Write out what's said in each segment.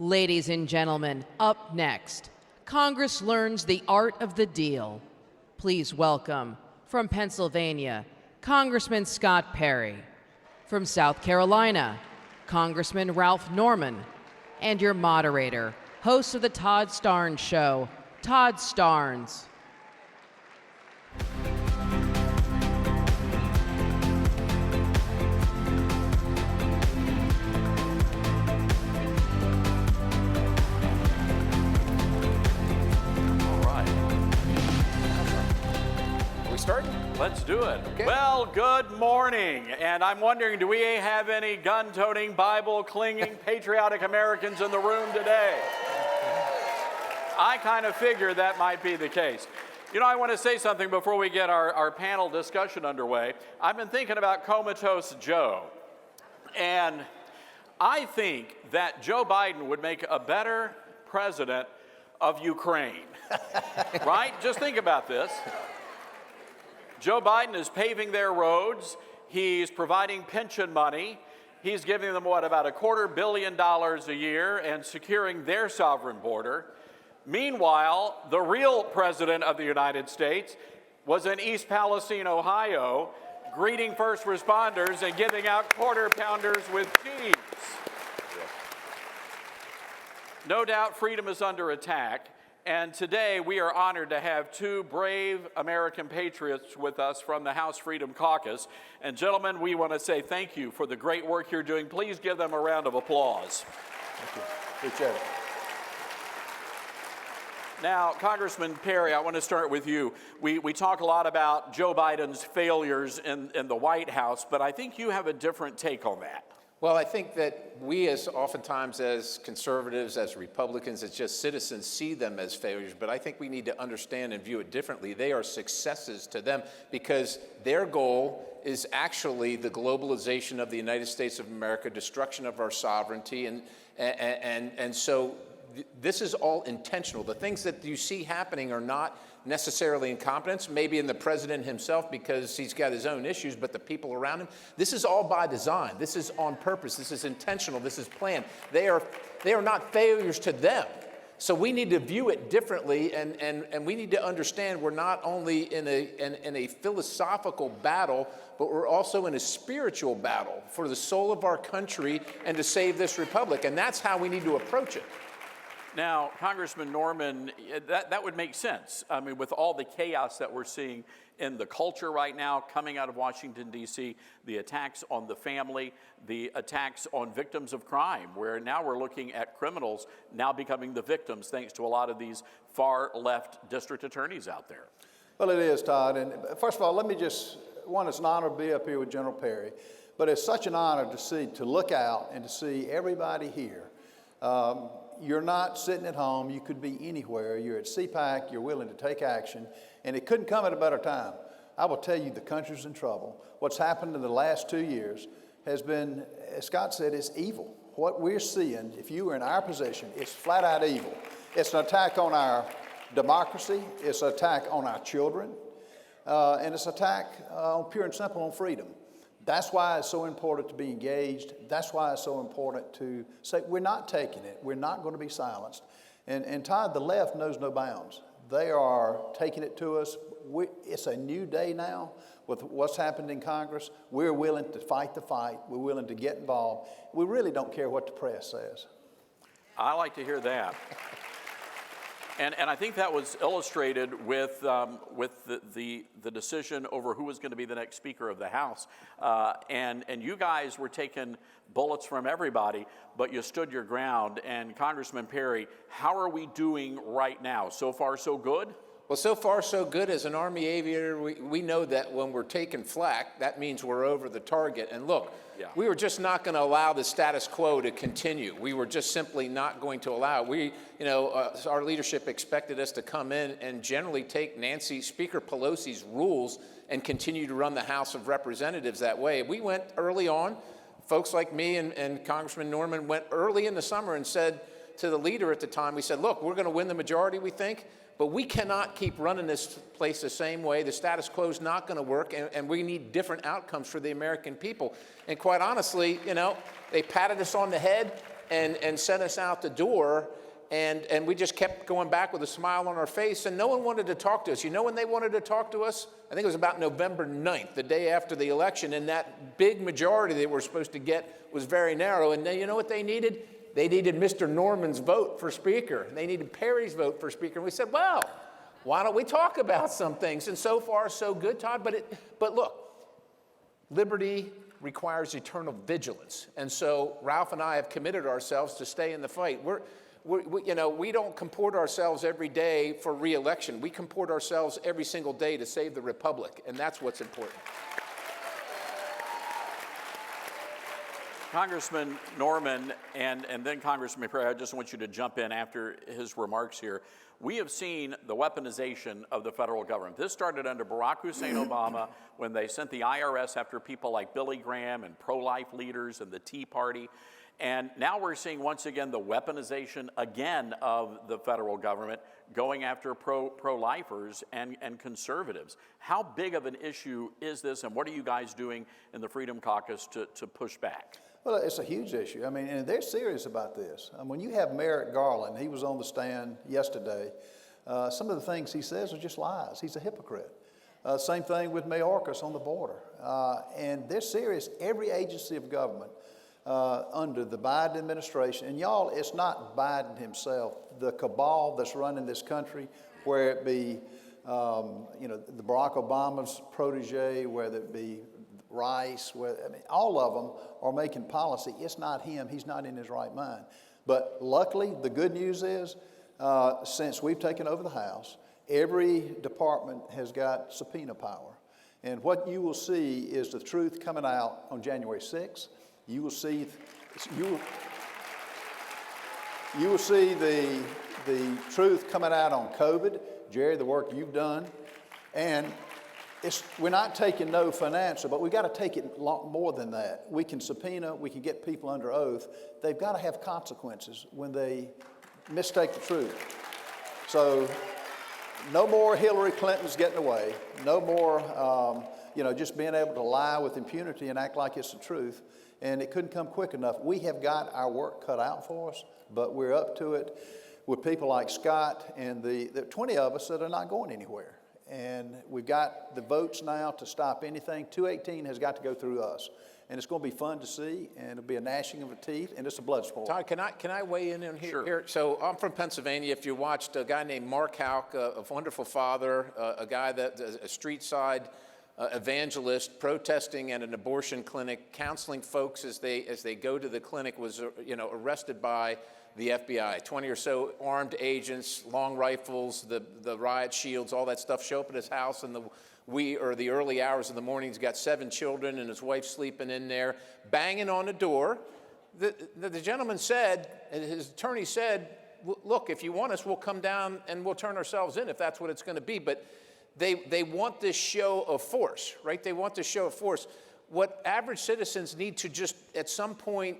Ladies and gentlemen, up next, Congress learns the art of the deal. Please welcome, from Pennsylvania, Congressman Scott Perry. From South Carolina, Congressman Ralph Norman. And your moderator, host of the Todd Starnes Show, Todd Starnes. Let's do it. Okay. Well, good morning. And I'm wondering, do we have any gun-toting, Bible-clinging, patriotic Americans in the room today? I kind of figured that might be the case. You know, I want to say something before we get our panel discussion underway. I've been thinking about Comatose Joe. And I think that Joe Biden would make a better president of Ukraine. Right? Just think about this. Joe Biden is paving their roads. He's providing pension money. He's giving them, what, about $250 million a year and securing their sovereign border. Meanwhile, the real president of the United States was in East Palestine, Ohio, greeting first responders and giving out quarter pounders with cheese. No doubt freedom is under attack. And today we are honored to have two brave American patriots with us from the House Freedom Caucus. And gentlemen, we want to say thank you for the great work you're doing. Please give them a round of applause. Thank you. Appreciate it. Now, Congressman Perry, I want to start with you. We talk a lot about Joe Biden's failures in the White House, but I think you have a different take on that. Well, I think that we oftentimes as conservatives, as Republicans, as just citizens, see them as failures, but I think we need to understand and view it differently. They are successes to them because their goal is actually the globalization of the United States of America, destruction of our sovereignty, and so this is all intentional. The things that you see happening are not necessarily incompetence, maybe in the president himself because he's got his own issues, but the people around him. This is all by design. This is on purpose. This is intentional. This is planned. They are not failures to them. So we need to view it differently, and we need to understand we're not only in a philosophical battle, but we're also in a spiritual battle for the soul of our country and to save this republic. And that's how we need to approach it. Now, Congressman Norman, that would make sense. I mean, with all the chaos that we're seeing in the culture right now coming out of Washington, D.C., the attacks on the family, the attacks on victims of crime, where now we're looking at criminals now becoming the victims thanks to a lot of these far-left district attorneys out there. Well, it is, Todd. And first of all, it's an honor to be up here with General Perry, but it's such an honor to look out and to see everybody here. You're not sitting at home. You could be anywhere. You're at CPAC. You're willing to take action. And it couldn't come at a better time. I will tell you, the country's in trouble. What's happened in the last 2 years has been, as Scott said, it's evil. What we're seeing, if you were in our position, is flat out evil. It's an attack on our democracy. It's an attack on our children. And it's an attack, pure and simple, on freedom. That's why it's so important to be engaged. That's why it's so important to say, we're not taking it. We're not going to be silenced. And Todd, the left knows no bounds. They are taking it to us. It's a new day now with what's happened in Congress. We're willing to fight the fight. We're willing to get involved. We really don't care what the press says. I like to hear that. And I think that was illustrated with the decision over who was going to be the next Speaker of the House. And you guys were taking bullets from everybody, but you stood your ground. And Congressman Perry, how are we doing right now? So far, so good? Well, so far, so good. As an Army aviator, we know that when we're taking flak, that means we're over the target. And look, we were just not going to allow the status quo to continue. We were just simply not going to allow it. Our leadership expected us to come in and generally take Speaker Pelosi's rules and continue to run the House of Representatives that way. We went early on. Folks like me and Congressman Norman went early in the summer and said to the leader at the time, we said, look, we're going to win the majority, we think, But we cannot keep running this place the same way. The status quo is not going to work, and we need different outcomes for the American people. And quite honestly, you know, they patted us on the head and sent us out the door, and we just kept going back with a smile on our face, and no one wanted to talk to us. You know when they wanted to talk to us? I think it was about November 9th, the day after the election, and that big majority they were supposed to get was very narrow. And you know what they needed? They needed Mr. Norman's vote for Speaker. They needed Perry's vote for Speaker. And we said, well, why don't we talk about some things? And so far, so good, Todd. But look, liberty requires eternal vigilance. And so Ralph and I have committed ourselves to stay in the fight. We don't comport ourselves every day for re-election. We comport ourselves every single day to save the republic. And that's what's important. Congressman Norman and then Congressman Perry, I just want you to jump in after his remarks here. We have seen the weaponization of the federal government. This started under Barack Hussein Obama when they sent the IRS after people like Billy Graham and pro-life leaders and the Tea Party. And now we're seeing once again the weaponization again of the federal government going after pro-lifers and conservatives. How big of an issue is this, and what are you guys doing in the Freedom Caucus to push back? Well, it's a huge issue. I mean, and they're serious about this. When you have Merrick Garland, he was on the stand yesterday. Some of the things he says are just lies. He's a hypocrite. Same thing with Mayorkas on the border. And they're serious. Every agency of government under the Biden administration, and y'all, it's not Biden himself, the cabal that's running this country, where it be, the Barack Obama's protege, whether it be Rice, all of them are making policy. It's not him. He's not in his right mind. But luckily, the good news is, since we've taken over the House, every department has got subpoena power. And what you will see is the truth coming out on January 6th. You will see the truth coming out on COVID, Jerry, the work you've done. And we're not taking no financial, but we got to take it a lot more than that. We can subpoena, we can get people under oath. They've got to have consequences when they mistake the truth. So no more Hillary Clinton's getting away. No more, just being able to lie with impunity and act like it's the truth. And it couldn't come quick enough. We have got our work cut out for us, but we're up to it with people like Scott and the 20 of us that are not going anywhere. And we've got the votes now to stop anything. 218 has got to go through us. And it's going to be fun to see, and it'll be a gnashing of the teeth, and it's a blood sport. Todd, can I weigh in here? Sure. So I'm from Pennsylvania. If you watched a guy named Mark Houck, a wonderful father, a guy that a street side evangelist protesting at an abortion clinic, counseling folks as they go to the clinic, was arrested by the FBI. 20 or so armed agents, long rifles, the riot shields, all that stuff show up at his house in the early hours of the morning. He's got 7 children and his wife sleeping in there, banging on the door. The gentleman said, and his attorney said, look, if you want us, we'll come down and we'll turn ourselves in if that's what it's going to be. But they want this show of force, right? They want this show of force. What average citizens need to just at some point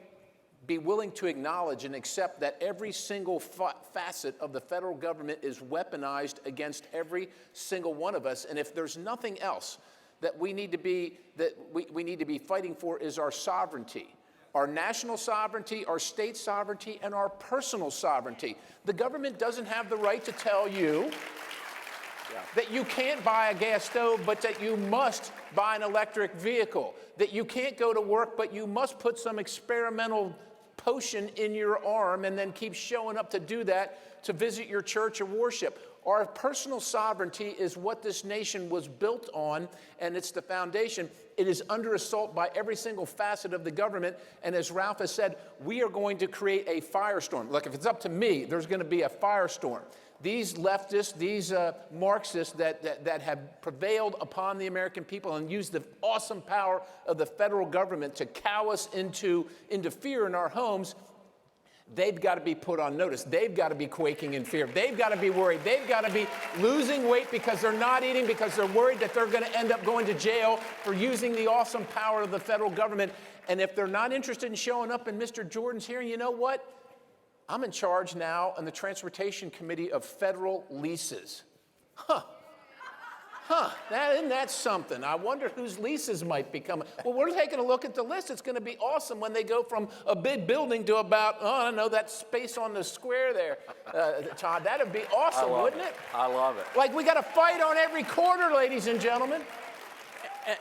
be willing to acknowledge and accept that every single facet of the federal government is weaponized against every single one of us. And if there's nothing else that we need to be fighting for is our sovereignty. Our national sovereignty, our state sovereignty, and our personal sovereignty. The government doesn't have the right to tell you that you can't buy a gas stove, but that you must buy an electric vehicle. That you can't go to work, but you must put some experimental potion in your arm and then keep showing up to do that, to visit your church or worship. Our personal sovereignty is what this nation was built on, and it's the foundation. It is under assault by every single facet of the government, and as Ralph has said, we are going to create a firestorm. Look, if it's up to me, there's going to be a firestorm. These leftists, these Marxists that have prevailed upon the American people and used the awesome power of the federal government to cow us into fear in our homes, they've got to be put on notice. They've got to be quaking in fear. They've got to be worried. They've got to be losing weight because they're not eating, because they're worried that they're going to end up going to jail for using the awesome power of the federal government. And if they're not interested in showing up in Mr. Jordan's hearing, you know what? I'm in charge now on the Transportation Committee of Federal Leases. Isn't that something? I wonder whose leases might be coming. Well, we're taking a look at the list. It's going to be awesome when they go from a big building to about, I don't know, that space on the square there, Todd. That'd be awesome, wouldn't it? I love it. Like we got a fight on every corner, ladies and gentlemen.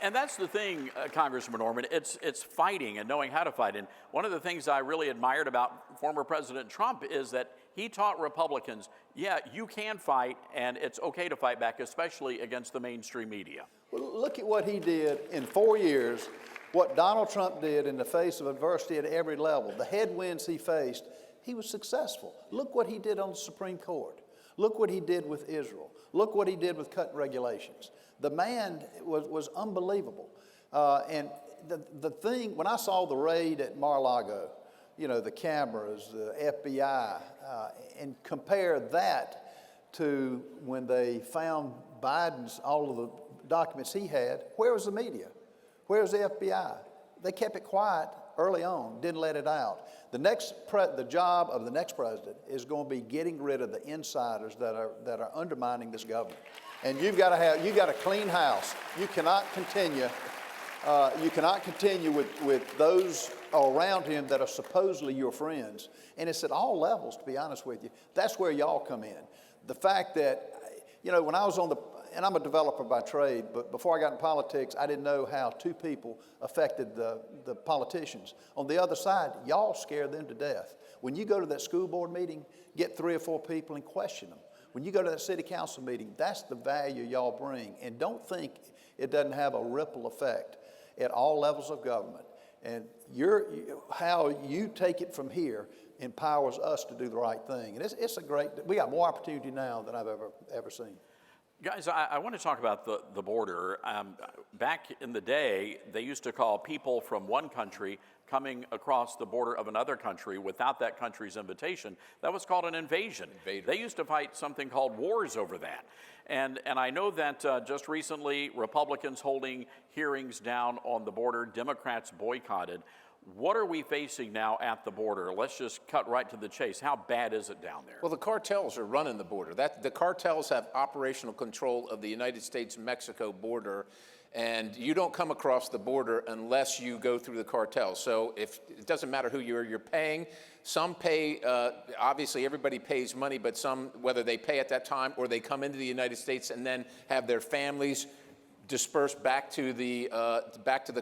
And that's the thing, Congressman Norman, it's fighting and knowing how to fight. And one of the things I really admired about former President Trump is that he taught Republicans, yeah, you can fight, and it's okay to fight back, especially against the mainstream media. Well, look at what he did in 4 years, what Donald Trump did in the face of adversity at every level. The headwinds he faced, he was successful. Look what he did on the Supreme Court. Look what he did with Israel. Look what he did with cutting regulations. The man was unbelievable. And the thing, when I saw the raid at Mar-a-Lago, you know, the cameras, the FBI, and compare that to when they found Biden's, all of the documents he had, where was the media? Where was the FBI? They kept it quiet early on, didn't let it out. The job of the next president is going to be getting rid of the insiders that are undermining this government. And you've got to clean house. You cannot continue with those around him that are supposedly your friends. And it's at all levels, to be honest with you. That's where y'all come in. The fact that, you know, when I was and I'm a developer by trade, but before I got in politics, I didn't know how two people affected the politicians. On the other side, y'all scare them to death. When you go to that school board meeting, get 3 or 4 people and question them. When you go to that city council meeting, that's the value y'all bring. And don't think it doesn't have a ripple effect at all levels of government. And how you take it from here empowers us to do the right thing. And we got more opportunity now than I've ever seen. Guys, I want to talk about the border. Back in the day, they used to call people from one country coming across the border of another country without that country's invitation. That was called an invasion. They used to fight something called wars over that. And I know that just recently, Republicans holding hearings down on the border, Democrats boycotted. What are we facing now at the border? Let's just cut right to the chase. How bad is it down there? Well, the cartels are running the border. The cartels have operational control of the United States-Mexico border, and you don't come across the border unless you go through the cartels. So it doesn't matter who you're paying. Some pay, obviously everybody pays money, but some, whether they pay at that time or they come into the United States and then have their families dispersed back to the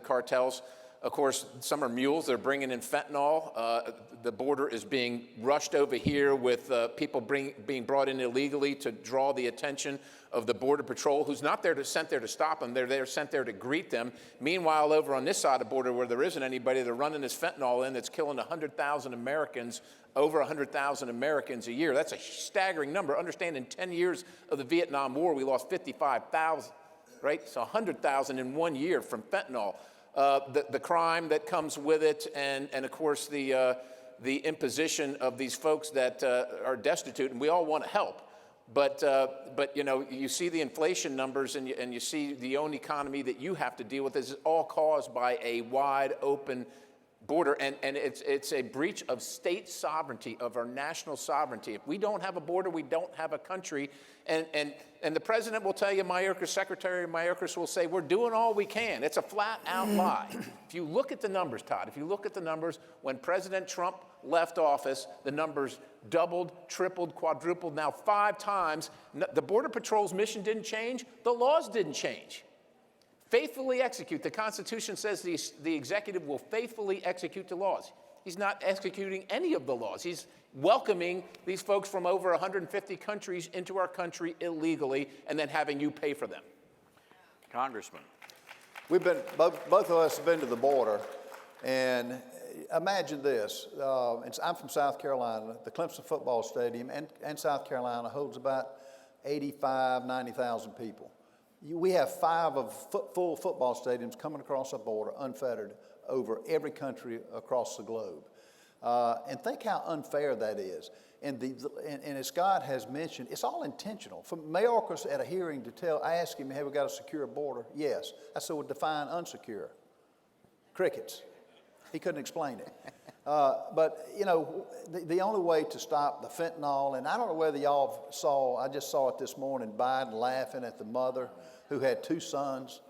cartels. Of course, some are mules. They're bringing in fentanyl. The border is being rushed over here with people being brought in illegally to draw the attention of the Border Patrol, who's not sent there to stop them. They're sent there to greet them. Meanwhile, over on this side of the border where there isn't anybody, they're running this fentanyl in that's killing 100,000 Americans, over 100,000 Americans a year. That's a staggering number. Understand, in 10 years of the Vietnam War, we lost 55,000, right? So 100,000 in 1 year from fentanyl. The crime that comes with it, and of course the imposition of these folks that are destitute, and we all want to help, but you know, you see the inflation numbers, and you see the own economy that you have to deal with. This is all caused by a wide open border, and it's a breach of state sovereignty, of our national sovereignty. If we don't have a border, we don't have a country. And the president will tell you, Secretary Mayorkas will say, we're doing all we can. It's a flat-out lie. If you look at the numbers, Todd, if you look at the numbers, when President Trump left office, the numbers doubled, tripled, quadrupled, now 5 times. The Border Patrol's mission didn't change. The laws didn't change. Faithfully execute. The Constitution says the executive will faithfully execute the laws. He's not executing any of the laws. He's welcoming these folks from over 150 countries into our country illegally and then having you pay for them. Congressman. Both of us have been to the border, and imagine this. I'm from South Carolina. The Clemson football stadium and South Carolina holds about 90,000 people. We have 5 full football stadiums coming across our border unfettered over every country across the globe. And think how unfair that is. And as Scott has mentioned, it's all intentional. From Mayorkas at a hearing I asked him, have we got a secure border? Yes. I said, well, define unsecure. Crickets. He couldn't explain it. But, you know, the only way to stop the fentanyl, and I don't know whether y'all saw, I just saw it this morning, Biden laughing at the mother who had 2 sons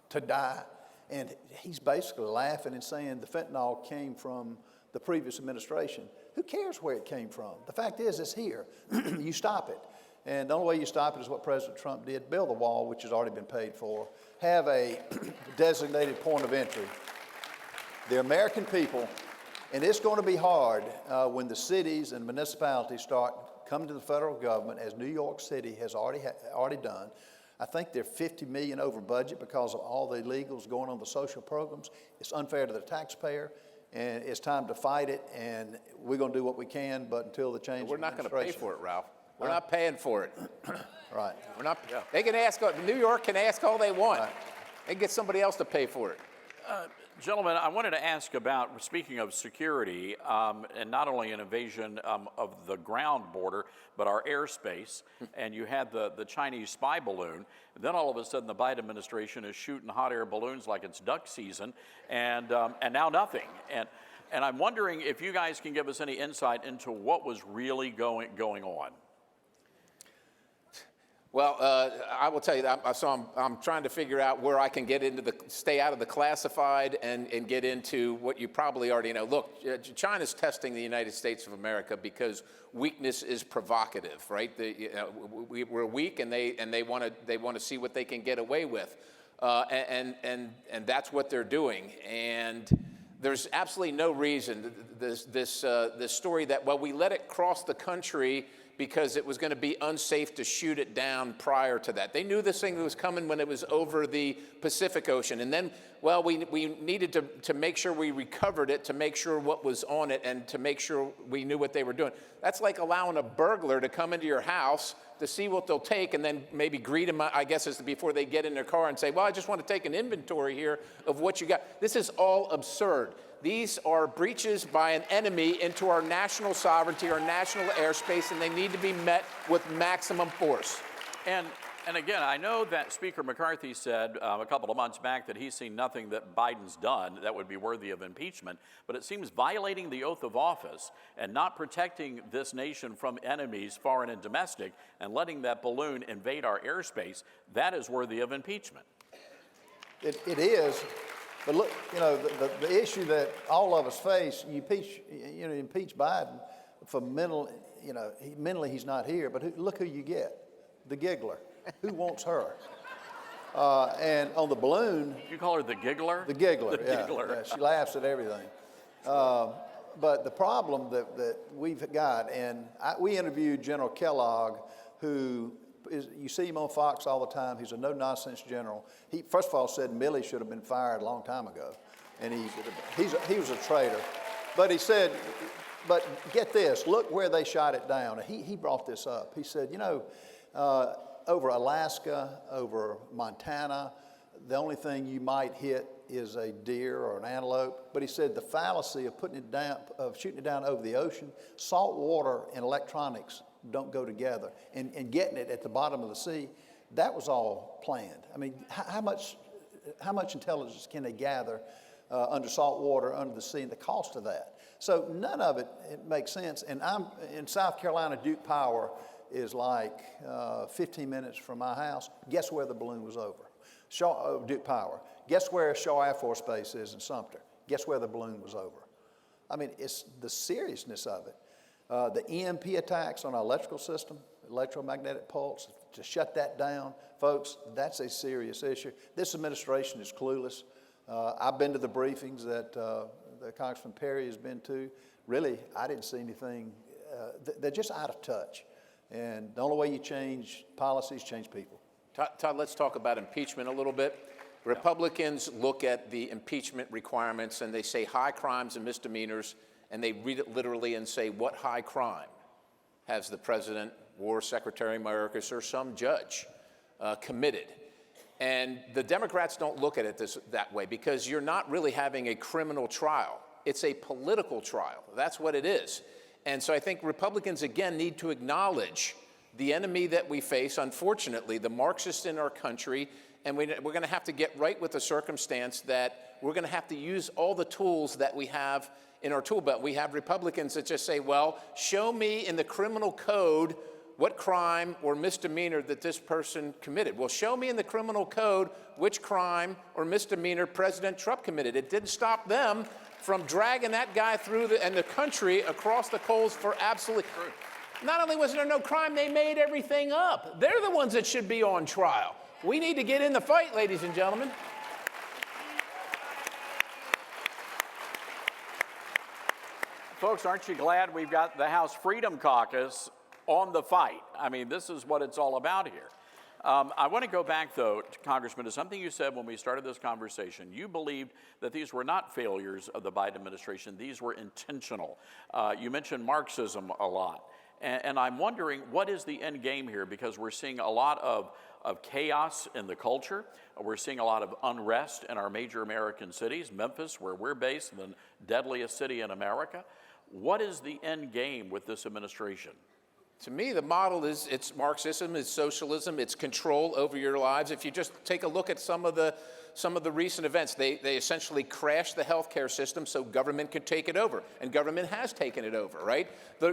to die. And he's basically laughing and saying the fentanyl came from the previous administration. Who cares where it came from? The fact is, it's here. You stop it. And the only way you stop it is what President Trump did, build the wall, which has already been paid for, have a designated point of entry. The American people, and it's going to be hard when the cities and municipalities start coming to the federal government, as New York City has already done. I think they're $50 million over budget because of all the illegals going on the social programs. It's unfair to the taxpayer, and it's time to fight it, and we're going to do what we can, but until the change We're not going to pay for it, Ralph. We're Huh? not paying for it. Right. We're not. Yeah. They can ask. New York can ask all they want. Right. They can get somebody else to pay for it. Gentlemen, I wanted to ask about, speaking of security, and not only an invasion of the ground border, but our airspace, and you had the Chinese spy balloon. Then all of a sudden the Biden administration is shooting hot air balloons like it's duck season, and now nothing. And I'm wondering if you guys can give us any insight into what was really going on. Well, I will tell you that. So I'm trying to figure out where I can get into stay out of the classified and get into what you probably already know. Look, China's testing the United States of America because weakness is provocative, right? We're weak, and they want to see what they can get away with, and that's what they're doing. And there's absolutely no reason this story that, well, we let it cross the country because it was going to be unsafe to shoot it down prior to that. They knew this thing was coming when it was over the Pacific Ocean. And then, well, we needed to make sure we recovered it, to make sure what was on it, and to make sure we knew what they were doing. That's like allowing a burglar to come into your house to see what they'll take and then maybe greet them, I guess, before they get in their car and say, well, I just want to take an inventory here of what you got. This is all absurd. These are breaches by an enemy into our national sovereignty, our national airspace, and they need to be met with maximum force. And again, I know that Speaker McCarthy said a couple of months back that he's seen nothing that Biden's done that would be worthy of impeachment, but it seems violating the oath of office and not protecting this nation from enemies, foreign and domestic, and letting that balloon invade our airspace, that is worthy of impeachment. It is. But look, you know, the issue that all of us face, you impeach Biden for mentally he's not here, but look who you get, the giggler. Who wants her? And on the balloon. You call her the giggler? The giggler, the yeah. giggler. Yeah, she laughs at everything. But the problem that we've got, and we interviewed General Kellogg, who you see him on Fox all the time. He's a no-nonsense general. He, first of all, said Milley should have been fired a long time ago, and he was a traitor. But he said, but get this, look where they shot it down. He brought this up. He said, you know, over Alaska, over Montana, the only thing you might hit is a deer or an antelope. But he said the fallacy of putting it down, of shooting it down over the ocean, salt water and electronics don't go together. And getting it at the bottom of the sea, that was all planned. I mean, how much intelligence can they gather under salt water, under the sea, and the cost of that? So none of it makes sense. And I'm in South Carolina. Duke Power is like 15 minutes from my house. Guess where the balloon was over? Duke Power. Guess where Shaw Air Force Base is in Sumter? Guess where the balloon was over? I mean, it's the seriousness of it. The EMP attacks on our electrical system, electromagnetic pulse, to shut that down, folks, that's a serious issue. This administration is clueless. I've been to the briefings that Congressman Perry has been to. Really, I didn't see anything. They're just out of touch. And the only way you change policies, change people. Todd, let's talk about impeachment a little bit. Republicans look at the impeachment requirements and they say high crimes and misdemeanors, and they read it literally and say, what high crime has the president, war secretary Mayorkas, or some judge committed? And the Democrats don't look at it that way, because you're not really having a criminal trial. It's a political trial. That's what it is. And so I think Republicans, again, need to acknowledge the enemy that we face, unfortunately, the Marxists in our country, and we're going to have to get right with the circumstance that we're going to have to use all the tools that we have in our tool belt. We have Republicans that just say, well, show me in the criminal code what crime or misdemeanor that this person committed. Well, show me in the criminal code which crime or misdemeanor President Trump committed. It didn't stop them from dragging that guy through the country across the coals for absolutely. Not only was there no crime, they made everything up. They're the ones that should be on trial. We need to get in the fight, ladies and gentlemen. Folks, aren't you glad we've got the House Freedom Caucus on the fight? I mean, this is what it's all about here. I want to go back, though, Congressman, to something you said when we started this conversation. You believed that these were not failures of the Biden administration. These were intentional. You mentioned Marxism a lot. And I'm wondering, what is the end game here? Because we're seeing a lot of chaos in the culture. We're seeing a lot of unrest in our major American cities. Memphis, where we're based, the deadliest city in America. What is the end game with this administration? To me, the model is it's Marxism, it's socialism, it's control over your lives. If you just take a look at some of the recent events, they essentially crashed the healthcare system so government could take it over, and government has taken it over, right?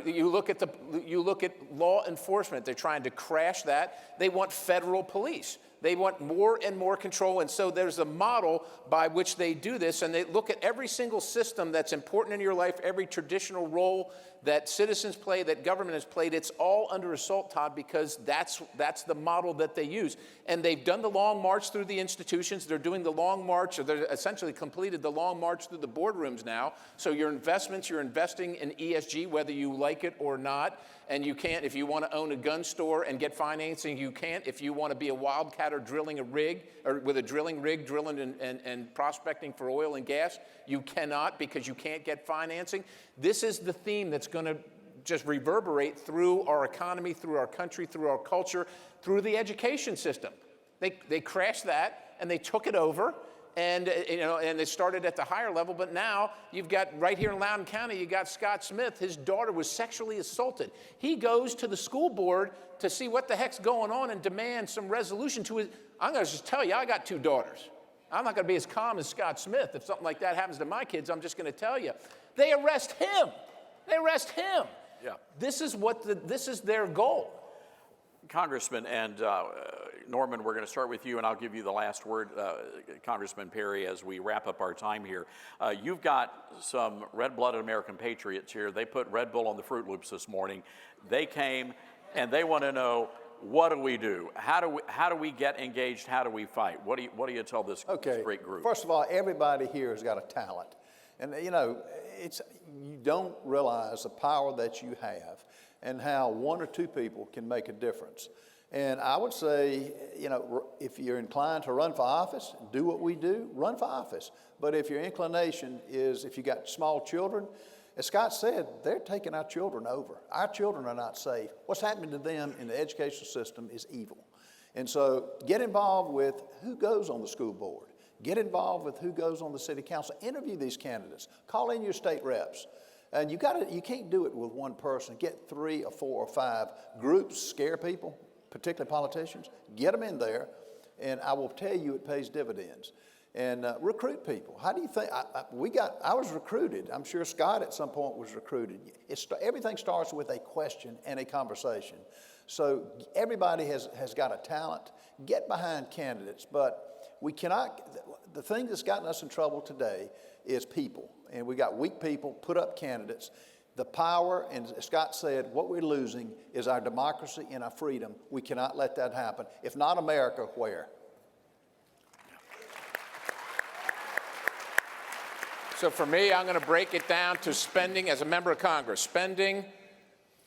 You look at law enforcement, they're trying to crash that. They want federal police. They want more and more control, and so there's a model by which they do this, and they look at every single system that's important in your life, every traditional role that citizens play, that government has played. It's all under assault, Todd, because that's the model that they use. And they've done the long march through the institutions. They're doing the long march, or they're essentially completed the long march through the boardrooms now. So your investments, you're investing in ESG, whether you like it or not. And you can't, if you want to own a gun store and get financing, you can't. If you want to be a wildcatter drilling a rig, or with a drilling rig, drilling and prospecting for oil and gas, you cannot, because you can't get financing. This is the theme that's going to just reverberate through our economy, through our country, through our culture, through the education system. They crashed that, and they took it over. And they started at the higher level, but now you've got right here in Loudoun County, you got Scott Smith. His daughter was sexually assaulted. He goes to the school board to see what the heck's going on and demand some resolution to it. I'm going to just tell you, I got 2 daughters. I'm not going to be as calm as Scott Smith. If something like that happens to my kids, I'm just going to tell you. They arrest him. They arrest him. Yeah. This is their goal. Congressman, and Norman, we're going to start with you, and I'll give you the last word, Congressman Perry, as we wrap up our time here. You've got some red-blooded American patriots here. They put Red Bull on the Fruit Loops this morning. They came, and they want to know, what do we do? How do we get engaged? How do we fight? What do you tell this great group? First of all, everybody here has got a talent. And, you don't realize the power that you have and how 1 or 2 people can make a difference. And I would say, if you're inclined to run for office, do what we do, run for office. But if your inclination is, if you got small children, as Scott said, they're taking our children over. Our children are not safe. What's happening to them in the educational system is evil. And so get involved with who goes on the school board. Get involved with who goes on the city council. Interview these candidates. Call in your state reps. And you can't do it with one person. Get 3 or 4 or 5 groups, scare people, particularly politicians. Get them in there, and I will tell you it pays dividends. And recruit people. How do you think? I was recruited. I'm sure Scott at some point was recruited. Everything starts with a question and a conversation. So everybody has got a talent. Get behind candidates, but we cannot. The thing that's gotten us in trouble today is people. And we got weak people, put up candidates. The power, and as Scott said, what we're losing is our democracy and our freedom. We cannot let that happen. If not America, where? So for me, I'm going to break it down to spending as a member of Congress. Spending,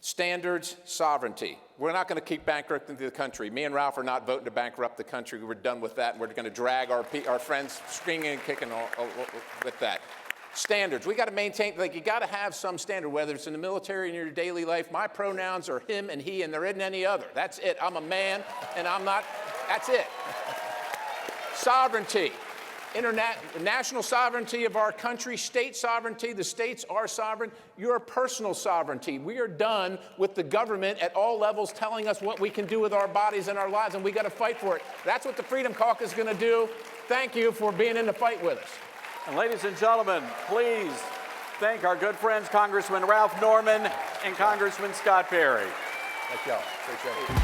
standards, sovereignty. We're not going to keep bankrupting the country. Me and Ralph are not voting to bankrupt the country. We're done with that. We're going to drag our friends screaming and kicking with that. Standards. We got to maintain, you got to have some standard, whether it's in the military, in your daily life. My pronouns are him and he, and there isn't any other. That's it. I'm a man, and I'm not. That's it. Sovereignty. National sovereignty of our country, state sovereignty. The states are sovereign. Your personal sovereignty. We are done with the government at all levels telling us what we can do with our bodies and our lives, and we got to fight for it. That's what the Freedom Caucus is going to do. Thank you for being in the fight with us. And ladies and gentlemen, please thank our good friends, Congressman Ralph Norman and Congressman Scott Perry. Thank y'all. Appreciate it.